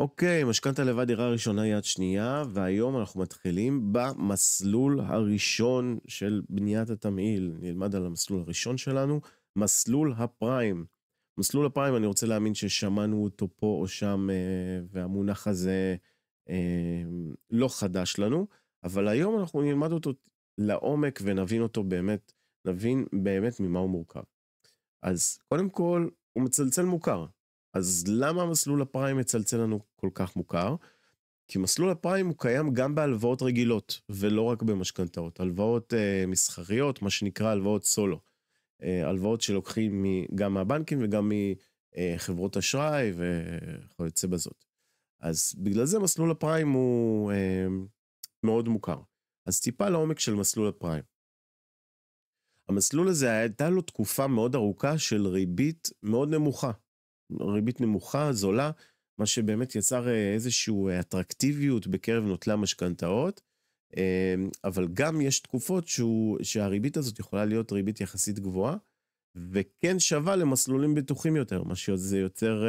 אוקיי, משכנתה לבד דירה ראשונה יד שנייה, והיום אנחנו מתחילים במסלול הראשון של בניית התמהיל. נלמד על המסלול הראשון שלנו, מסלול הפריים. מסלול הפריים, אני רוצה להאמין ששמענו אותו פה או שם, והמונח הזה לא חדש לנו, אבל היום אנחנו נלמד אותו לעומק ונבין אותו באמת, נבין באמת ממה הוא מורכב. אז קודם כל, הוא מצלצל מוכר. אז למה מסלול הפריים מצלצל לנו כל כך מוכר? כי מסלול הפריים הוא קיים גם בהלוואות רגילות, ולא רק במשכנתאות. הלוואות מסחריות, מה שנקרא הלוואות סולו. הלוואות שלוקחים גם מהבנקים וגם מחברות אשראי וכיוצא בזאת. אז בגלל זה מסלול הפריים הוא מאוד מוכר. אז טיפה לעומק של מסלול הפריים. המסלול הזה הייתה לו תקופה מאוד ארוכה של ריבית מאוד נמוכה. ריבית נמוכה, זולה, מה שבאמת יצר איזושהי אטרקטיביות בקרב נוטלי המשכנתאות, אבל גם יש תקופות שהריבית הזאת יכולה להיות ריבית יחסית גבוהה, וכן שווה למסלולים בטוחים יותר, מה שזה יוצר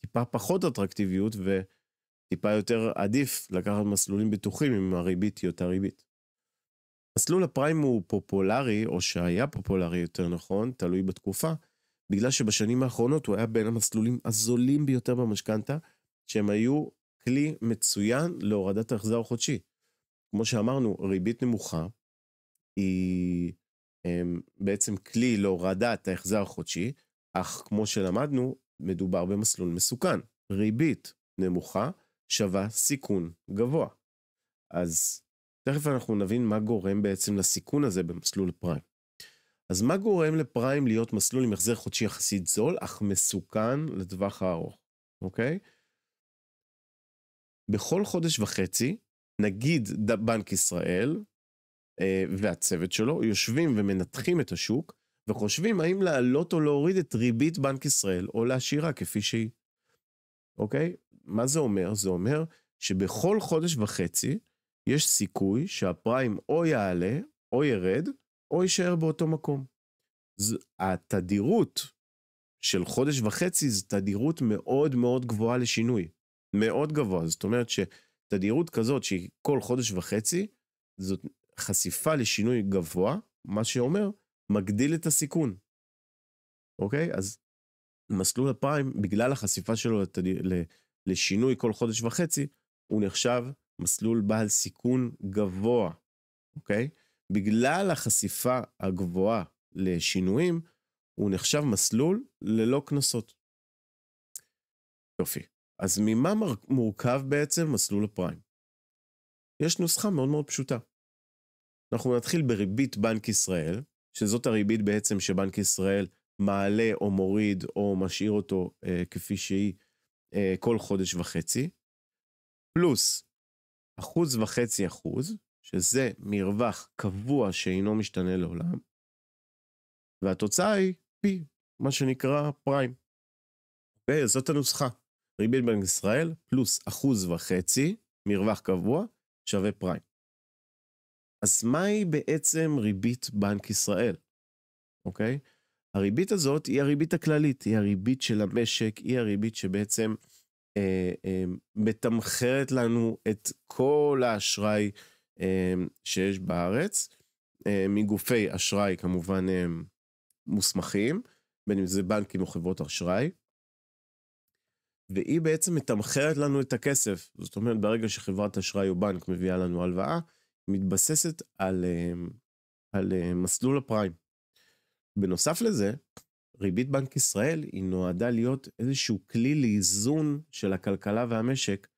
טיפה פחות אטרקטיביות, וטיפה יותר עדיף לקחת מסלולים בטוחים אם הריבית היא אותה ריבית. מסלול הפריים הוא פופולרי, או שהיה פופולרי יותר נכון, תלוי בתקופה, בגלל שבשנים האחרונות הוא היה בין המסלולים הזולים ביותר במשכנתה, שהם היו כלי מצוין להורדת ההחזר החודשי. כמו שאמרנו, ריבית נמוכה היא בעצם כלי להורדת ההחזר החודשי, אך כמו שלמדנו, מדובר במסלול מסוכן. ריבית נמוכה שווה סיכון גבוה. אז תכף אנחנו נבין מה גורם בעצם לסיכון הזה במסלול פריים. אז מה גורם לפריים להיות מסלול עם החזר חודשי יחסית זול, אך מסוכן לטווח הארוך, אוקיי? בכל חודש וחצי, נגיד בנק ישראל והצוות שלו, יושבים ומנתחים את השוק, וחושבים האם לעלות או להוריד את ריבית בנק ישראל, או להשאירה כפי שהיא, אוקיי? מה זה אומר? זה אומר שבכל חודש וחצי, יש סיכוי שהפריים או יעלה, או ירד, או יישאר באותו מקום. התדירות של חודש וחצי זו תדירות מאוד מאוד גבוהה לשינוי. מאוד גבוה. זאת אומרת שתדירות כזאת שהיא כל חודש וחצי, זאת חשיפה לשינוי גבוה, מה שאומר, מגדיל את הסיכון. אוקיי? אז מסלול הפריים, בגלל החשיפה שלו לשינוי כל חודש וחצי, הוא נחשב מסלול בעל סיכון גבוה. אוקיי? בגלל החשיפה הגבוהה לשינויים, הוא נחשב מסלול ללא כנסות. יופי. אז ממה מורכב בעצם מסלול הפריים? יש נוסחה מאוד מאוד פשוטה. אנחנו נתחיל בריבית בנק ישראל, שזאת הריבית בעצם שבנק ישראל מעלה או מוריד או משאיר אותו כפי שהיא כל חודש וחצי, פלוס 1.5%, שזה מרווח קבוע שאינו משתנה לעולם, והתוצאה היא פי, מה שנקרא פריים. זאת הנוסחה. ריבית בנק ישראל פלוס 1.5%, מרווח קבוע, שווה פריים. אז מהי בעצם ריבית בנק ישראל? אוקיי? הריבית הזאת היא הריבית הכללית, היא הריבית של המשק, היא הריבית שבעצם מתמחרת לנו את כל האשראי שיש בארץ, מגופי אשראי כמובן מוסמכים, בין אם זה בנקים או חברות אשראי, והיא בעצם מתמחרת לנו את הכסף. זאת אומרת, ברגע שחברת אשראי או בנק מביאה לנו הלוואה, היא מתבססת על מסלול הפריים. בנוסף לזה, ריבית בנק ישראל היא נועדה להיות איזשהו כלי לאיזון של הכלכלה והמשק,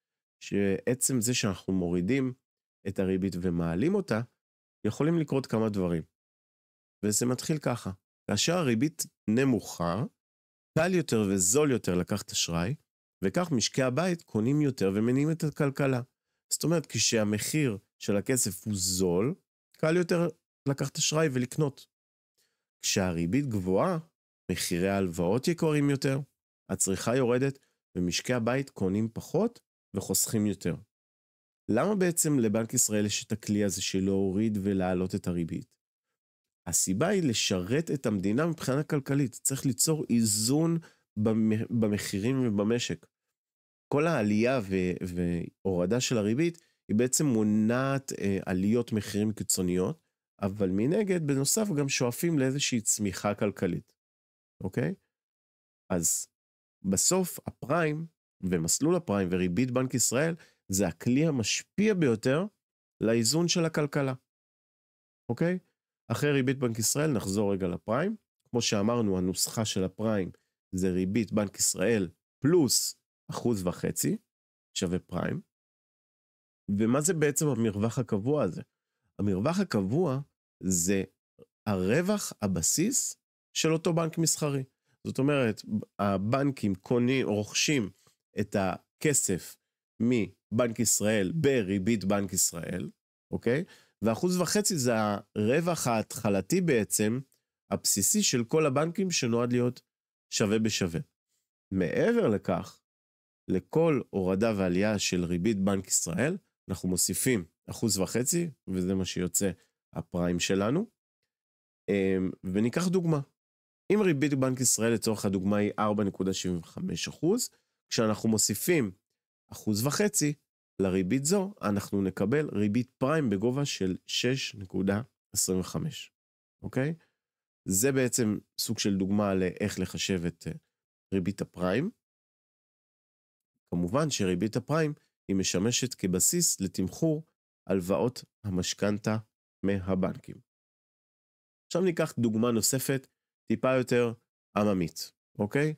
שעצם זה שאנחנו מורידים את הריבית ומעלים אותה, יכולים לקרות כמה דברים. וזה מתחיל ככה. כאשר הריבית נמוכה, קל יותר וזול יותר לקחת אשראי, וכך משקי הבית קונים יותר ומניעים את הכלכלה. זאת אומרת, כשהמחיר של הכסף הוא זול, קל יותר לקחת אשראי ולקנות. כשהריבית גבוהה, מחירי ההלוואות יקרים יותר, הצריכה יורדת, ומשקי הבית קונים פחות וחוסכים יותר. למה בעצם לבנק ישראל יש את הכלי הזה של להוריד ולהעלות את הריבית? הסיבה היא לשרת את המדינה מבחינה כלכלית. צריך ליצור איזון במחירים ובמשק. כל העלייה והורדה של הריבית היא בעצם מונעת עליות מחירים קיצוניות, אבל מנגד בנוסף גם שואפים לאיזושהי צמיחה כלכלית, אוקיי? אז בסוף הפריים ומסלול הפריים וריבית בנק ישראל זה הכלי המשפיע ביותר לאיזון של הכלכלה, אוקיי? אחרי ריבית בנק ישראל נחזור רגע לפריים. כמו שאמרנו, הנוסחה של הפריים זה ריבית בנק ישראל פלוס 1.5% שווה פריים. ומה זה בעצם המרווח הקבוע הזה? המרווח הקבוע זה הרווח הבסיס של אותו בנק מסחרי. זאת אומרת, הבנקים רוכשים את הכסף מבנק ישראל בריבית בנק ישראל, אוקיי? ו1.5% זה הרווח ההתחלתי בעצם, הבסיסי של כל הבנקים שנועד להיות שווה בשווה. מעבר לכך, לכל הורדה ועלייה של ריבית בנק ישראל, אנחנו מוסיפים 1.5%, וזה מה שיוצא הפריים שלנו. וניקח דוגמה. אם ריבית בנק ישראל לצורך הדוגמה היא 4.75%, כשאנחנו מוסיפים 1.5% לריבית זו, אנחנו נקבל ריבית פריים בגובה של 6.25. אוקיי? זה בעצם סוג של דוגמה לאיך לחשב את ריבית הפריים. כמובן שריבית הפריים היא משמשת כבסיס לתמחור הלוואות המשכנתא מהבנקים. עכשיו ניקח דוגמה נוספת, טיפה יותר עממית, אוקיי?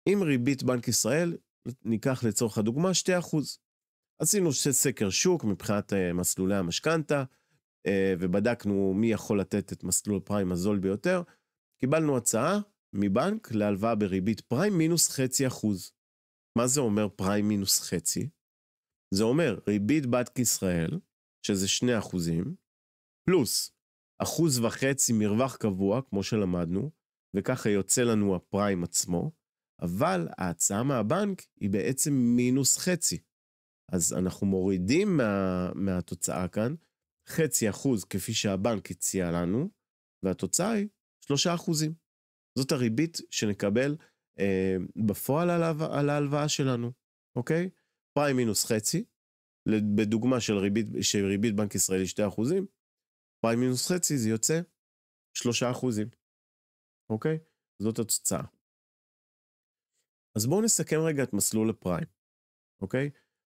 אם ריבית בנק ישראל, ניקח לצורך הדוגמה 2%. עשינו סקר שוק מבחינת מסלולי המשכנתא, ובדקנו מי יכול לתת את מסלול פריים הזול ביותר. קיבלנו הצעה מבנק להלוואה בריבית פריים מינוס 0.5%. מה זה אומר פריים מינוס 0.5%? זה אומר ריבית בנק ישראל, שזה 2%, פלוס 1.5% מרווח קבוע, כמו שלמדנו, וככה יוצא לנו הפריים עצמו, אבל ההצעה מהבנק היא בעצם מינוס 0.5%. אז אנחנו מורידים מהתוצאה כאן 0.5% כפי שהבנק הציע לנו, והתוצאה היא 3%. זאת הריבית שנקבל בפועל על ההלוואה שלנו, אוקיי? פריים מינוס 0.5%, בדוגמה של ריבית בנק ישראל היא 2%, פריים מינוס 0.5% זה יוצא 3%, אוקיי? זאת התוצאה. אז בואו נסכם רגע את מסלול הפריים, אוקיי?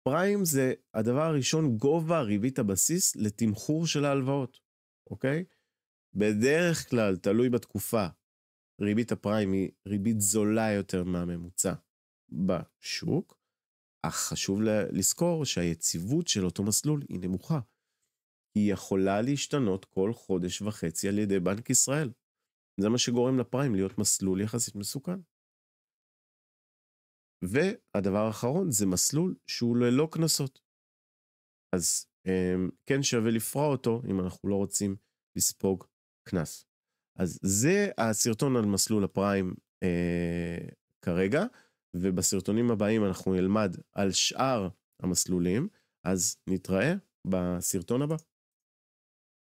פריים זה הדבר הראשון, גובה ריבית הבסיס לתמחור של ההלוואות, אוקיי? בדרך כלל, תלוי בתקופה, ריבית הפריים היא ריבית זולה יותר מהממוצע בשוק, אך חשוב לזכור שהיציבות של אותו מסלול היא נמוכה. היא יכולה להשתנות כל חודש וחצי על ידי בנק ישראל. זה מה שגורם לפריים להיות מסלול יחסית מסוכן. והדבר האחרון זה מסלול שהוא ללא קנסות. אז כן שווה לפרוע אותו אם אנחנו לא רוצים לספוג קנס. אז זה הסרטון על מסלול הפריים כרגע, ובסרטונים הבאים אנחנו נלמד על שאר המסלולים, אז נתראה בסרטון הבא.